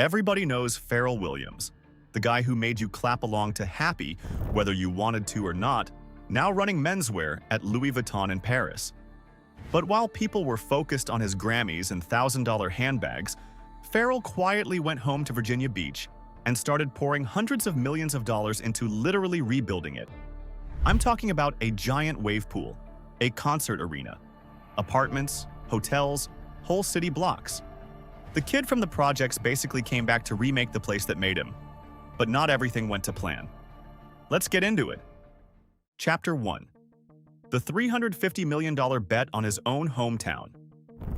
Everybody knows Pharrell Williams, the guy who made you clap along to Happy whether you wanted to or not, now running menswear at Louis Vuitton in Paris. But while people were focused on his Grammys and $1,000 handbags, Pharrell quietly went home to Virginia Beach and started pouring hundreds of millions of dollars into literally rebuilding it. I'm talking about a giant wave pool, a concert arena, apartments, hotels, whole city blocks. The kid from the projects basically came back to remake the place that made him. But not everything went to plan. Let's get into it. Chapter 1. The $350 million bet on his own hometown.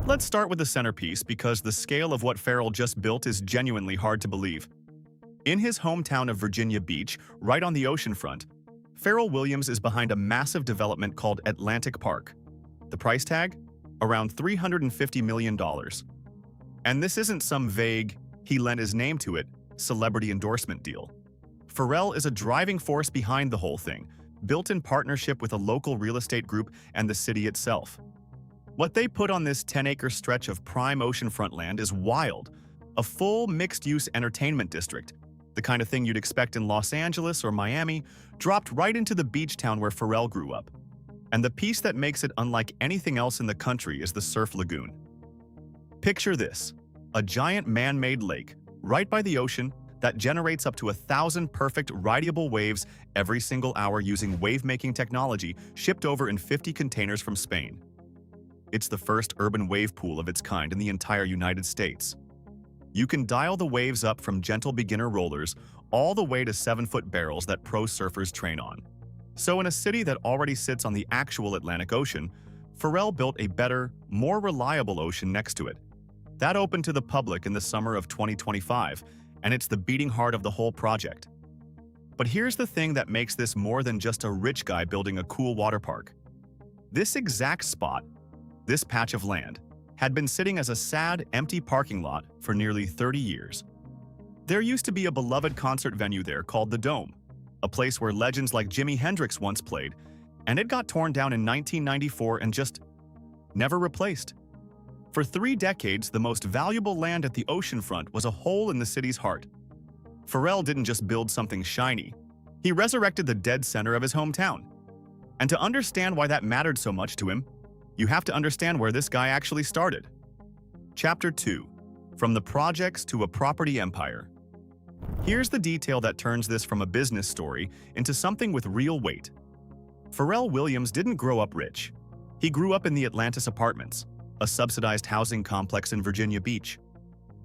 Let's start with the centerpiece because the scale of what Pharrell just built is genuinely hard to believe. In his hometown of Virginia Beach, right on the oceanfront, Pharrell Williams is behind a massive development called Atlantic Park. The price tag? Around $350 million. And this isn't some vague, he lent his name to it, celebrity endorsement deal. Pharrell is a driving force behind the whole thing, built in partnership with a local real estate group and the city itself. What they put on this 10-acre stretch of prime oceanfront land is wild. A full mixed-use entertainment district, the kind of thing you'd expect in Los Angeles or Miami, dropped right into the beach town where Pharrell grew up. And the piece that makes it unlike anything else in the country is the surf lagoon. Picture this, a giant man-made lake right by the ocean that generates up to 1,000 perfect rideable waves every single hour using wave-making technology shipped over in 50 containers from Spain. It's the first urban wave pool of its kind in the entire United States. You can dial the waves up from gentle beginner rollers all the way to 7-foot barrels that pro surfers train on. So in a city that already sits on the actual Atlantic Ocean, Pharrell built a better, more reliable ocean next to it. That opened to the public in the summer of 2025, and it's the beating heart of the whole project. But here's the thing that makes this more than just a rich guy building a cool water park. This exact spot, this patch of land, had been sitting as a sad, empty parking lot for nearly 30 years. There used to be a beloved concert venue there called the Dome, a place where legends like Jimi Hendrix once played, and it got torn down in 1994 and just never replaced. For 3 decades, the most valuable land at the oceanfront was a hole in the city's heart. Pharrell didn't just build something shiny. He resurrected the dead center of his hometown. And to understand why that mattered so much to him, you have to understand where this guy actually started. Chapter 2. From the projects to a property empire. Here's the detail that turns this from a business story into something with real weight. Pharrell Williams didn't grow up rich. He grew up in the Atlantis Apartments, a subsidized housing complex in Virginia Beach.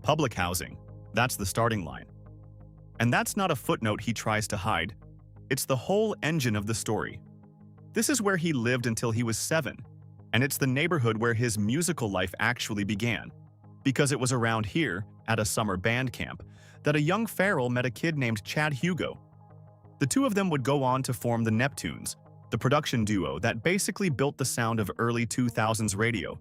Public housing, that's the starting line. And that's not a footnote he tries to hide. It's the whole engine of the story. This is where he lived until he was 7, and it's the neighborhood where his musical life actually began, because it was around here, at a summer band camp, that a young Pharrell met a kid named Chad Hugo. The two of them would go on to form the Neptunes, the production duo that basically built the sound of early 2000s radio,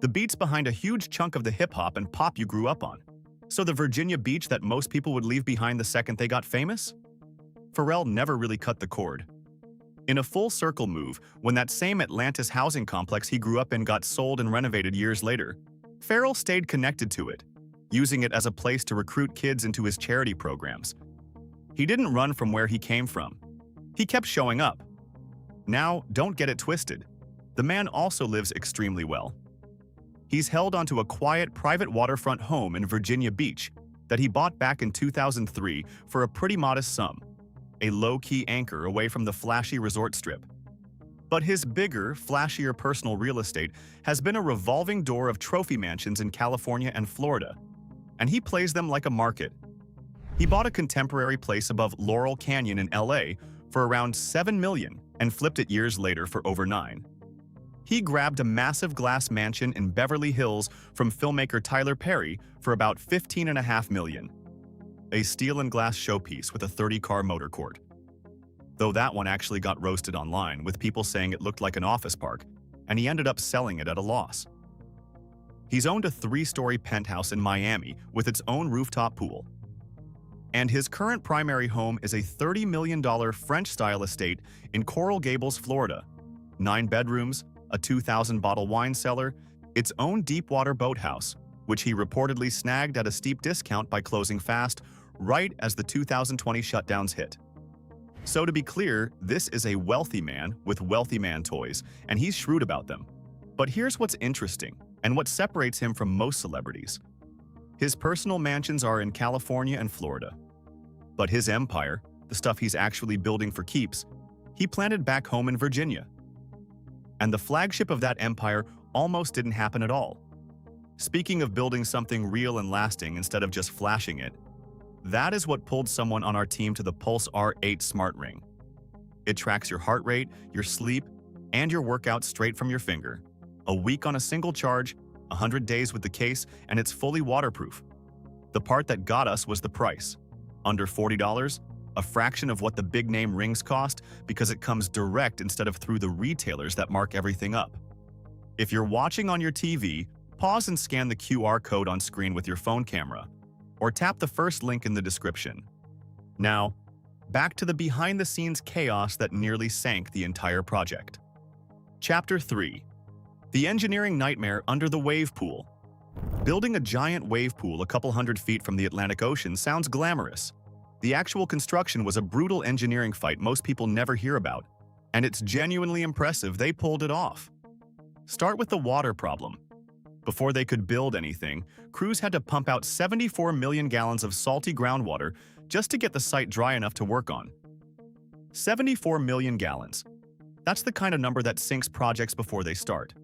the beats behind a huge chunk of the hip-hop and pop you grew up on. So the Virginia Beach that most people would leave behind the second they got famous? Pharrell never really cut the cord. In a full-circle move, when that same Atlantis housing complex he grew up in got sold and renovated years later, Pharrell stayed connected to it, using it as a place to recruit kids into his charity programs. He didn't run from where he came from. He kept showing up. Now, don't get it twisted. The man also lives extremely well. He's held onto a quiet private waterfront home in Virginia Beach that he bought back in 2003 for a pretty modest sum, a low-key anchor away from the flashy resort strip. But his bigger, flashier personal real estate has been a revolving door of trophy mansions in California and Florida, and he plays them like a market. He bought a contemporary place above Laurel Canyon in LA for around $7 million and flipped it years later for over $9 million. He grabbed a massive glass mansion in Beverly Hills from filmmaker Tyler Perry for about $15.5 million. A steel and glass showpiece with a 30-car motor court. Though that one actually got roasted online, with people saying it looked like an office park, and he ended up selling it at a loss. He's owned a 3-story penthouse in Miami with its own rooftop pool. And his current primary home is a $30 million French-style estate in Coral Gables, Florida. 9 bedrooms, a 2,000-bottle wine cellar, its own deep-water boathouse, which he reportedly snagged at a steep discount by closing fast right as the 2020 shutdowns hit. So to be clear, this is a wealthy man with wealthy man toys, and he's shrewd about them. But here's what's interesting, and what separates him from most celebrities. His personal mansions are in California and Florida. But his empire, the stuff he's actually building for keeps, he planted back home in Virginia. And the flagship of that empire almost didn't happen at all. Speaking of building something real and lasting instead of just flashing it, that is what pulled someone on our team to the Pulse R8 Smart Ring. It tracks your heart rate, your sleep, and your workouts straight from your finger. A week on a single charge, 100 days with the case, and it's fully waterproof. The part that got us was the price. Under $40, a fraction of what the big-name rings cost because it comes direct instead of through the retailers that mark everything up. If you're watching on your TV, pause and scan the QR code on screen with your phone camera, or tap the first link in the description. Now, back to the behind-the-scenes chaos that nearly sank the entire project. Chapter 3. The engineering nightmare under the wave pool. Building a giant wave pool a couple hundred feet from the Atlantic Ocean sounds glamorous. The actual construction was a brutal engineering fight most people never hear about, and it's genuinely impressive they pulled it off. Start with the water problem. Before they could build anything, crews had to pump out 74 million gallons of salty groundwater just to get the site dry enough to work on. 74 million gallons. That's the kind of number that sinks projects before they start.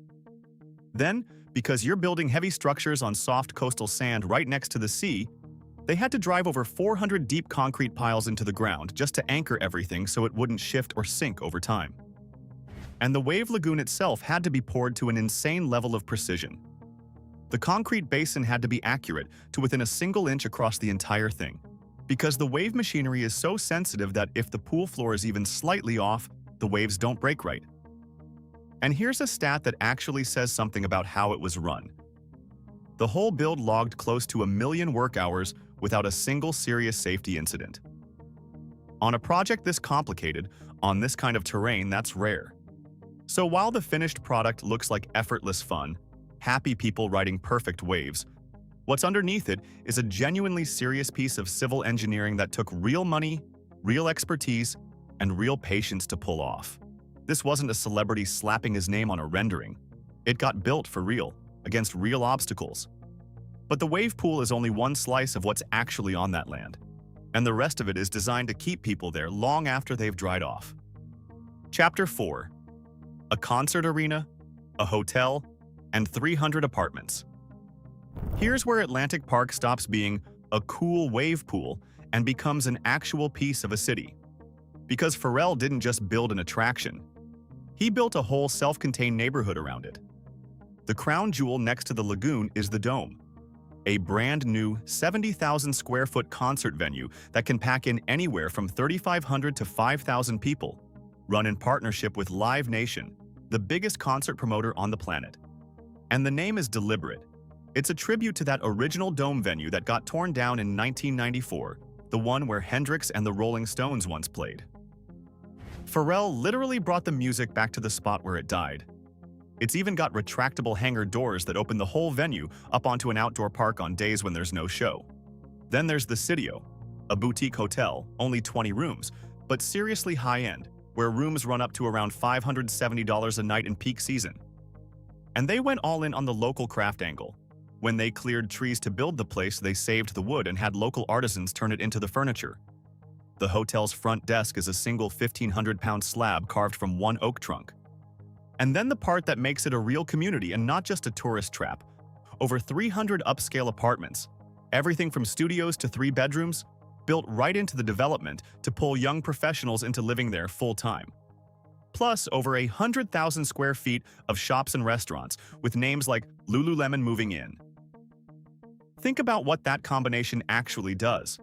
Then, because you're building heavy structures on soft coastal sand right next to the sea, they had to drive over 400 deep concrete piles into the ground just to anchor everything so it wouldn't shift or sink over time. And the wave lagoon itself had to be poured to an insane level of precision. The concrete basin had to be accurate to within a single inch across the entire thing, because the wave machinery is so sensitive that if the pool floor is even slightly off, the waves don't break right. And here's a stat that actually says something about how it was run. The whole build logged close to 1 million work hours without a single serious safety incident. On a project this complicated, on this kind of terrain, that's rare. So while the finished product looks like effortless fun, happy people riding perfect waves, what's underneath it is a genuinely serious piece of civil engineering that took real money, real expertise, and real patience to pull off. This wasn't a celebrity slapping his name on a rendering. It got built for real, against real obstacles. But the wave pool is only one slice of what's actually on that land, and the rest of it is designed to keep people there long after they've dried off. Chapter 4. A concert arena, a hotel, and 300 apartments. Here's where Atlantic Park stops being a cool wave pool and becomes an actual piece of a city. Because Pharrell didn't just build an attraction. He built a whole self-contained neighborhood around it. The crown jewel next to the lagoon is the Dome, a brand new 70,000 square foot concert venue that can pack in anywhere from 3,500 to 5,000 people, run in partnership with Live Nation, the biggest concert promoter on the planet. And the name is deliberate. It's a tribute to that original Dome venue that got torn down in 1994, the one where Hendrix and the Rolling Stones once played. Pharrell literally brought the music back to the spot where it died. It's even got retractable hangar doors that open the whole venue up onto an outdoor park on days when there's no show. Then there's the Sitio, a boutique hotel, only 20 rooms, but seriously high-end, where rooms run up to around $570 a night in peak season. And they went all in on the local craft angle. When they cleared trees to build the place, they saved the wood and had local artisans turn it into the furniture. The hotel's front desk is a single 1,500-pound slab carved from one oak trunk. And then the part that makes it a real community and not just a tourist trap. Over 300 upscale apartments, everything from studios to 3 bedrooms, built right into the development to pull young professionals into living there full-time. Plus over 100,000 square feet of shops and restaurants with names like Lululemon moving in. Think about what that combination actually does.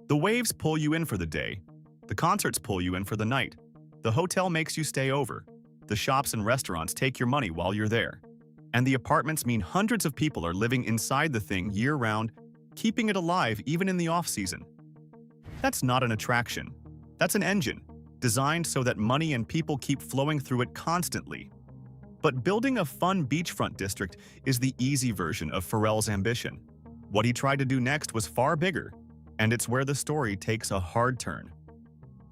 The waves pull you in for the day, the concerts pull you in for the night, the hotel makes you stay over, the shops and restaurants take your money while you're there, and the apartments mean hundreds of people are living inside the thing year-round, keeping it alive even in the off-season. That's not an attraction. That's an engine, designed so that money and people keep flowing through it constantly. But building a fun beachfront district is the easy version of Pharrell's ambition. What he tried to do next was far bigger, and it's where the story takes a hard turn.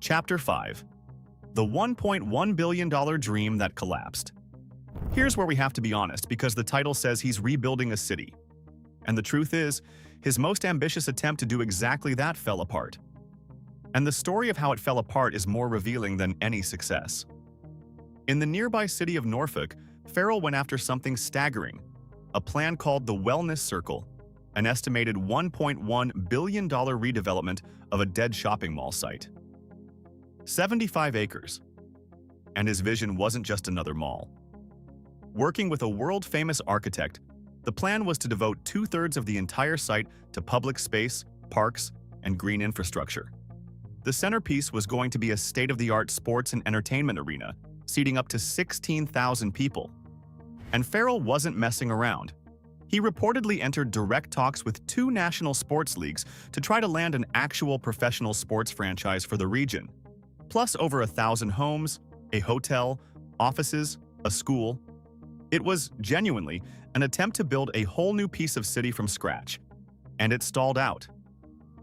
Chapter 5. The $1.1 billion dream that collapsed. Here's where we have to be honest, because the title says he's rebuilding a city. And the truth is, his most ambitious attempt to do exactly that fell apart. And the story of how it fell apart is more revealing than any success. In the nearby city of Norfolk, Pharrell went after something staggering, a plan called the Wellness Circle, an estimated $1.1 billion redevelopment of a dead shopping mall site. 75 acres. And his vision wasn't just another mall. Working with a world-famous architect, the plan was to devote 2/3 of the entire site to public space, parks, and green infrastructure. The centerpiece was going to be a state-of-the-art sports and entertainment arena, seating up to 16,000 people. And Pharrell wasn't messing around. He reportedly entered direct talks with 2 national sports leagues to try to land an actual professional sports franchise for the region, plus over 1,000 homes, a hotel, offices, a school. It was, genuinely, an attempt to build a whole new piece of city from scratch. And it stalled out.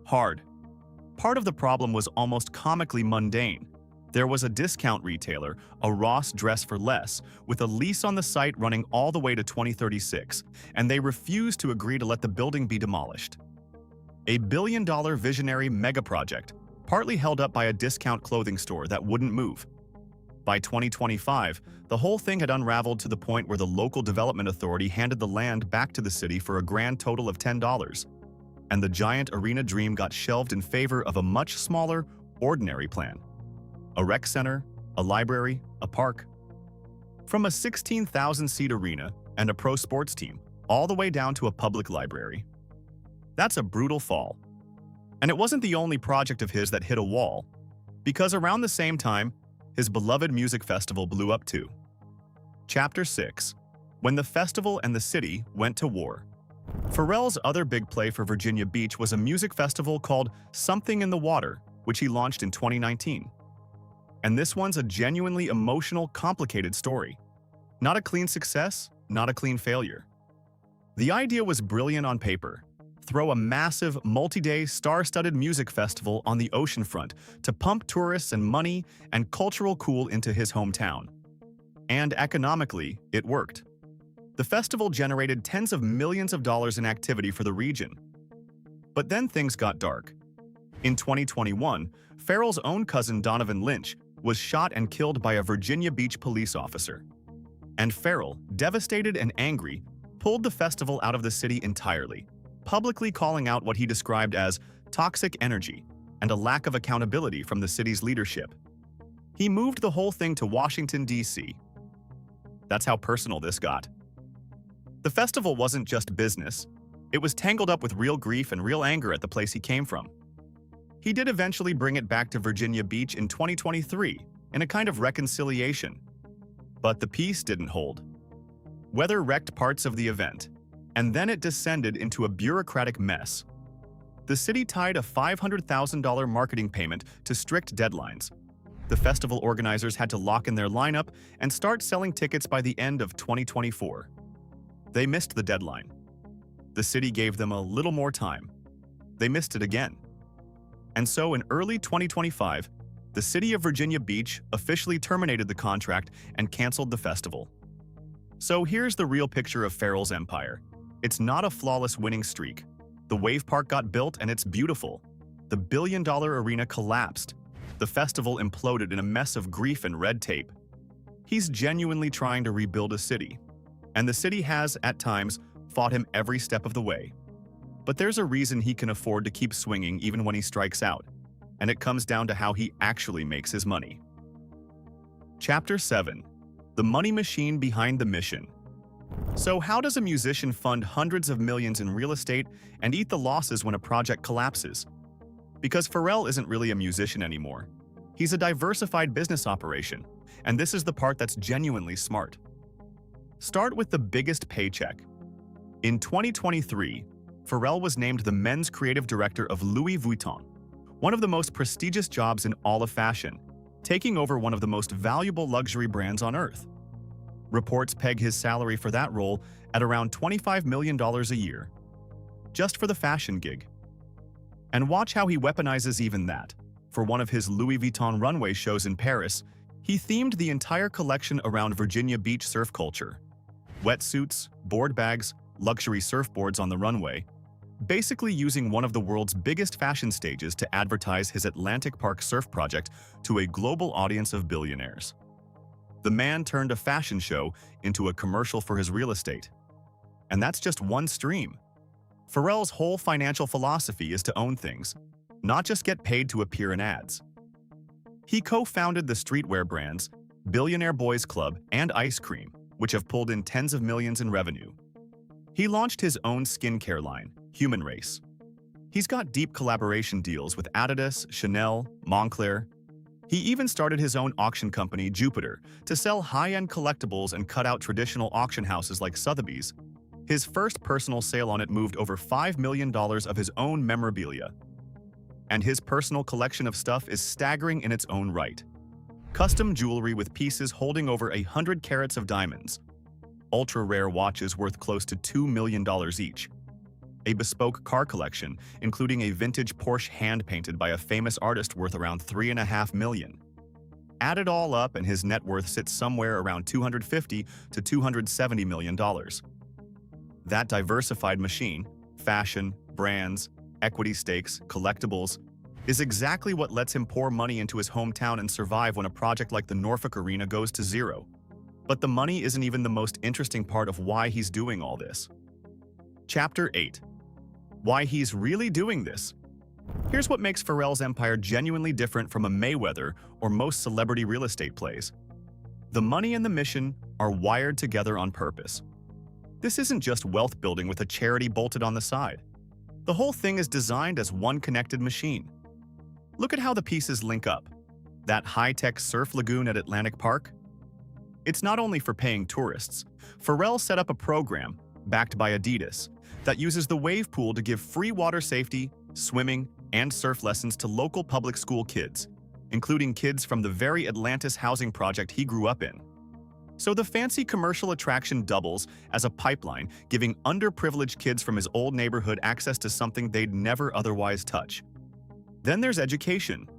Hard. Part of the problem was almost comically mundane. There was a discount retailer, a Ross Dress for Less, with a lease on the site running all the way to 2036, and they refused to agree to let the building be demolished. A billion-dollar visionary megaproject, partly held up by a discount clothing store that wouldn't move. By 2025, the whole thing had unraveled to the point where the local development authority handed the land back to the city for a grand total of $10, and the giant arena dream got shelved in favor of a much smaller, ordinary plan. A rec center, a library, a park. From a 16,000-seat arena and a pro sports team, all the way down to a public library. That's a brutal fall. And it wasn't the only project of his that hit a wall, because around the same time, his beloved music festival blew up too. Chapter 6. When the festival and the city went to war. Pharrell's other big play for Virginia Beach was a music festival called Something in the Water, which he launched in 2019. And this one's a genuinely emotional, complicated story. Not a clean success, not a clean failure. The idea was brilliant on paper. Throw a massive, multi-day, star-studded music festival on the oceanfront to pump tourists and money and cultural cool into his hometown. And economically, it worked. The festival generated tens of millions of dollars in activity for the region. But then things got dark. In 2021, Pharrell's own cousin Donovan Lynch was shot and killed by a Virginia Beach police officer. And Pharrell, devastated and angry, pulled the festival out of the city entirely, publicly calling out what he described as toxic energy and a lack of accountability from the city's leadership. He moved the whole thing to Washington, D.C. That's how personal this got. The festival wasn't just business. It was tangled up with real grief and real anger at the place he came from. He did eventually bring it back to Virginia Beach in 2023 in a kind of reconciliation. But the peace didn't hold. Weather wrecked parts of the event, and then it descended into a bureaucratic mess. The city tied a $500,000 marketing payment to strict deadlines. The festival organizers had to lock in their lineup and start selling tickets by the end of 2024. They missed the deadline. The city gave them a little more time. They missed it again. And so in early 2025, the city of Virginia Beach officially terminated the contract and canceled the festival. So here's the real picture of Pharrell's empire. It's not a flawless winning streak. The wave park got built and it's beautiful. The billion-dollar arena collapsed. The festival imploded in a mess of grief and red tape. He's genuinely trying to rebuild a city. And the city has, at times, fought him every step of the way. But there's a reason he can afford to keep swinging even when he strikes out. And it comes down to how he actually makes his money. Chapter 7. The money machine behind the mission. So how does a musician fund hundreds of millions in real estate and eat the losses when a project collapses? Because Pharrell isn't really a musician anymore. He's a diversified business operation, and this is the part that's genuinely smart. Start with the biggest paycheck. In 2023, Pharrell was named the men's creative director of Louis Vuitton, one of the most prestigious jobs in all of fashion, taking over one of the most valuable luxury brands on earth. Reports peg his salary for that role at around $25 million a year, just for the fashion gig. And watch how he weaponizes even that. For one of his Louis Vuitton runway shows in Paris, he themed the entire collection around Virginia Beach surf culture. Wetsuits, board bags, luxury surfboards on the runway, basically using one of the world's biggest fashion stages to advertise his Atlantic Park surf project to a global audience of billionaires. The man turned a fashion show into a commercial for his real estate. And that's just one stream. Pharrell's whole financial philosophy is to own things, not just get paid to appear in ads. He co-founded the streetwear brands Billionaire Boys Club and Ice Cream, which have pulled in tens of millions in revenue. He launched his own skincare line, Human Race. He's got deep collaboration deals with Adidas, Chanel, Moncler. He even started his own auction company, Jupiter, to sell high-end collectibles and cut out traditional auction houses like Sotheby's. His first personal sale on it moved over $5 million of his own memorabilia. And his personal collection of stuff is staggering in its own right. Custom jewelry with pieces holding over 100 carats of diamonds. Ultra-rare watches worth close to $2 million each. A bespoke car collection, including a vintage Porsche hand-painted by a famous artist worth around $3.5 million. Add it all up and his net worth sits somewhere around $250 to $270 million. That diversified machine, fashion, brands, equity stakes, collectibles, is exactly what lets him pour money into his hometown and survive when a project like the Norfolk Arena goes to zero. But the money isn't even the most interesting part of why he's doing all this. Chapter 8. Why he's really doing this. Here's what makes Pharrell's empire genuinely different from a Mayweather or most celebrity real estate plays. The money and the mission are wired together on purpose. This isn't just wealth building with a charity bolted on the side. The whole thing is designed as one connected machine. Look at how the pieces link up. That high-tech surf lagoon at Atlantic Park? It's not only for paying tourists. Pharrell set up a program, backed by Adidas, that uses the wave pool to give free water safety, swimming, and surf lessons to local public school kids, including kids from the very Atlantis housing project he grew up in. So the fancy commercial attraction doubles as a pipeline, giving underprivileged kids from his old neighborhood access to something they'd never otherwise touch. Then there's education.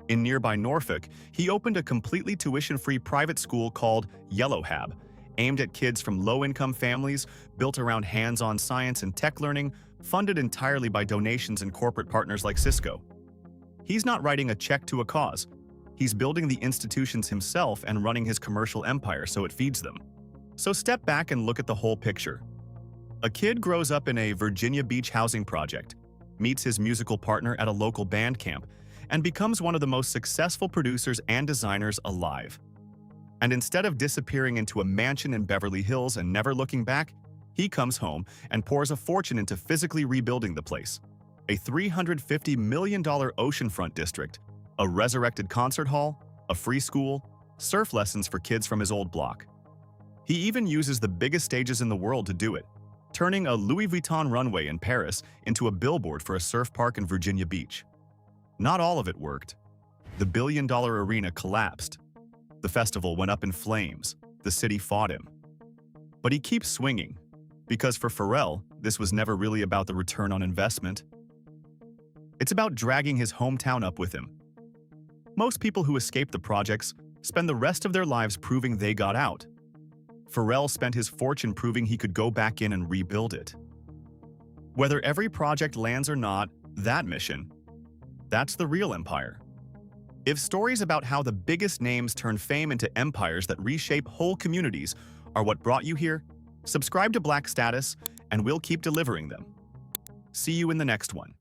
In nearby Norfolk, he opened a completely tuition-free private school called Yellowhab, aimed at kids from low-income families, built around hands-on science and tech learning, funded entirely by donations and corporate partners like Cisco. He's not writing a check to a cause. He's building the institutions himself and running his commercial empire so it feeds them. So step back and look at the whole picture. A kid grows up in a Virginia Beach housing project, meets his musical partner at a local band camp, and becomes one of the most successful producers and designers alive. And instead of disappearing into a mansion in Beverly Hills and never looking back, he comes home and pours a fortune into physically rebuilding the place. A $350 million oceanfront district, a resurrected concert hall, a free school, surf lessons for kids from his old block. He even uses the biggest stages in the world to do it, turning a Louis Vuitton runway in Paris into a billboard for a surf park in Virginia Beach. Not all of it worked. The billion-dollar arena collapsed. The festival went up in flames. The city fought him. But he keeps swinging, because for Pharrell, this was never really about the return on investment. It's about dragging his hometown up with him. Most people who escape the projects spend the rest of their lives proving they got out. Pharrell spent his fortune proving he could go back in and rebuild it. Whether every project lands or not, that mission, that's the real empire. If stories about how the biggest names turn fame into empires that reshape whole communities are what brought you here, subscribe to Black Status and we'll keep delivering them. See you in the next one.